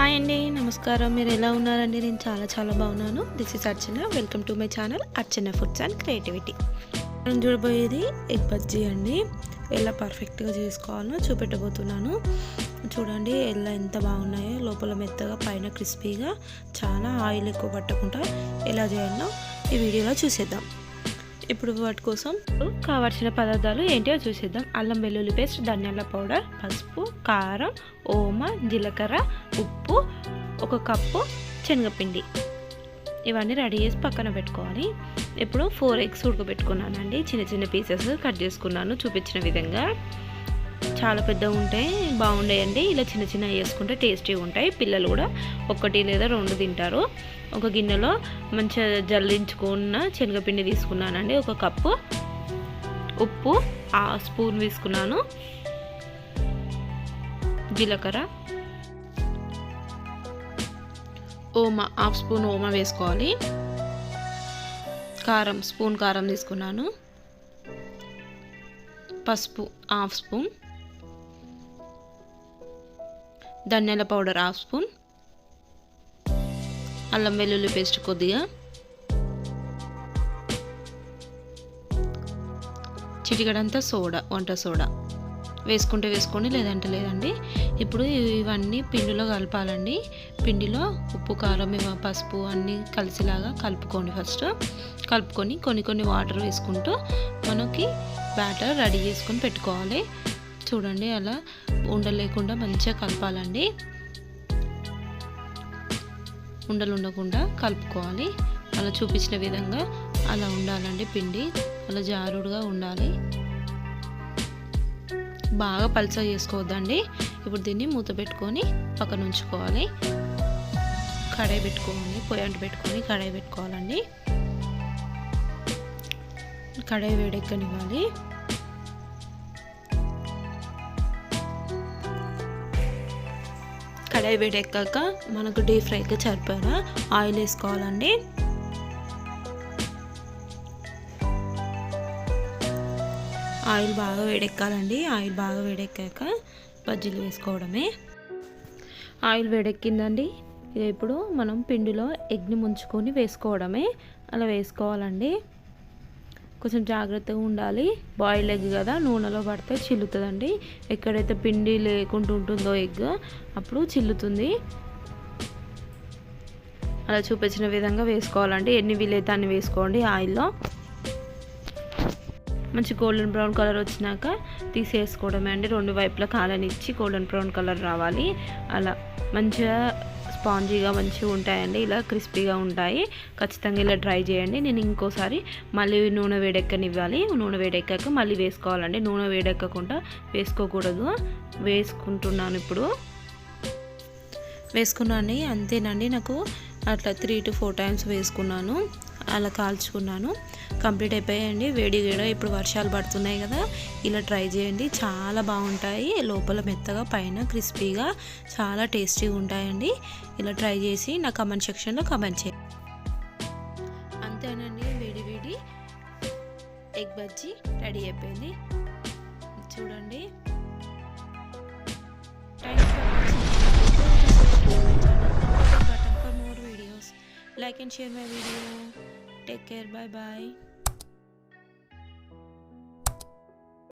Hi అండి, నమస్కారం. మీరు ఎలా ఉన్నారండి? నేను చాలా బాగున్నాను. This is Archana. Welcome to my channel Archana foods and creativity. మనం చూడబోయేది ఎగ్ బజ్జీ అండి. ఎలా పర్ఫెక్ట్గా చేసుకోవాలో చూపెట్టబోతున్నాను. చూడండి ఎలా ఎంత బాగున్నాయో, లోపల మెత్తగా పైన క్రిస్పీగా, చాలా ఆయిల్ ఎక్కువ పట్టకుండా ఎలా చేయాలో ఈ వీడియోలో చూసేద్దాం. ఇప్పుడు వాటి కోసం కావాల్సిన పదార్థాలు ఏంటో చూసేద్దాం. అల్లం వెల్లుల్లి పేస్ట్, ధనియాల పౌడర్, పసుపు, కారం, ఓమ, జీలకర్ర, ఉప్పు, 1 కప్పు శనగపిండి. ఇవన్నీ రెడీ చేసి పక్కన పెట్టుకోవాలి. ఇప్పుడు 4 ఎగ్స్ ఉడకబెట్టుకున్నానండి. చిన్న పీసెస్ కట్ చేసుకున్నాను చూపించిన విధంగా. చాలా పెద్దగా ఉంటే బాగుండేయండి. ఇలా చిన్న వేసుకుంటే టేస్టీగా ఉంటాయి. పిల్లలు కూడా 1 లేదా 2 తింటారు. ఒక గిన్నెలో మంచిగా జల్లించుకున్న శనగపిండి తీసుకున్నానండి. 1 కప్పు, ఉప్పు 1 స్పూన్ తీసుకున్నాను, జీలకర్ర, ఓమ 1/2 స్పూన్ ఓమ వేసుకోవాలి, కారం స్పూన్ కారం తీసుకున్నాను, పసుపు 1/2 స్పూన్, ధనియాల పౌడర్ 1/2 స్పూన్, అల్లం వెల్లుల్లి పేస్ట్ కొద్దిగా, చిటికడంతా సోడా, వంట సోడా వేసుకుంటే వేసుకోండి, లేదంటే లేదండి. ఇప్పుడు ఇవన్నీ పిండిలో కలపాలండి. పిండిలో ఉప్పు, కారం, పసుపు అన్నీ కలిసేలాగా కలుపుకోండి. ఫస్ట్ కలుపుకొని కొన్ని వాటర్ వేసుకుంటూ మనకి బ్యాటర్ రెడీ చేసుకొని పెట్టుకోవాలి. చూడండి అలా ఉండలేకుండా మంచిగా కలపాలండి. ఉండలు ఉండకుండా కలుపుకోవాలి. అలా చూపించిన విధంగా అలా ఉండాలండి. పిండి అలా జారుడుగా ఉండాలి. బాగా పల్చగా చేసుకోవద్దండి. ఇప్పుడు దీన్ని మూత పెట్టుకొని పక్కన ఉంచుకోవాలి. కడాయి పెట్టుకోవాలి, పొయ్యి అంటు పెట్టుకొని కడాయి పెట్టుకోవాలండి. కడాయి వేడెక్కనివ్వాలి. కడాయి వేడెక్కాక మనకు డీప్ ఫ్రైకి సరిపడా ఆయిల్ వేసుకోవాలండి. ఆయిల్ బాగా వేడెక్కాలండి. ఆయిల్ బాగా వేడెక్కాక బజ్జీలు వేసుకోవడమే. ఆయిల్ వేడెక్కిందండి. ఇప్పుడు మనం పిండిలో ఎగ్ని ముంచుకొని వేసుకోవడమే. అలా వేసుకోవాలండి. కొంచెం జాగ్రత్తగా ఉండాలి. బాయిల్ ఎగ్ కదా, నూనెలో పడితే చిల్లుతుందండి. ఎక్కడైతే పిండి లేకుండా ఉంటుందో ఎగ్ అప్పుడు చిల్లుతుంది. అలా చూపించిన విధంగా వేసుకోవాలండి. ఎన్ని వీలైతే అన్ని వేసుకోండి. ఆయిల్లో మంచి గోల్డెన్ బ్రౌన్ కలర్ వచ్చినాక తీసేసుకోవడమే అండి. 2 వైపులా కాలనిచ్చి గోల్డెన్ బ్రౌన్ కలర్ రావాలి. అలా మంచిగా స్పాంజీగా మంచిగా ఉంటాయండి. ఇలా క్రిస్పీగా ఉంటాయి. ఖచ్చితంగా ఇలా ట్రై చేయండి. నేను ఇంకోసారి మళ్ళీ నూనె వేడెక్కనివ్వాలి. నూనె వేడెక్కాక మళ్ళీ వేసుకోవాలండి. నూనె వేడెక్కకుండా వేసుకోకూడదు. వేసుకుంటున్నాను. ఇప్పుడు వేసుకున్నాను. అంతేనండి. నాకు అట్లా 3 to 4 టైమ్స్ వేసుకున్నాను. అలా కాల్చుకున్నాను. కంప్లీట్ అయిపోయాయండి. వేడిగా ఇప్పుడు వర్షాలు పడుతున్నాయి కదా, ఇలా ట్రై చేయండి. చాలా బాగుంటాయి. లోపల మెత్తగా, పైన క్రిస్పీగా, చాలా టేస్టీగా ఉంటాయండి. ఇలా ట్రై చేసి నా కమెంట్ సెక్షన్లో కమెంట్ చేయండి. అంతేనండి. వేడి ఎగ్ బజ్జీ రెడీ అయిపోయింది. చూడండి. Like and share my video. Take care. Bye.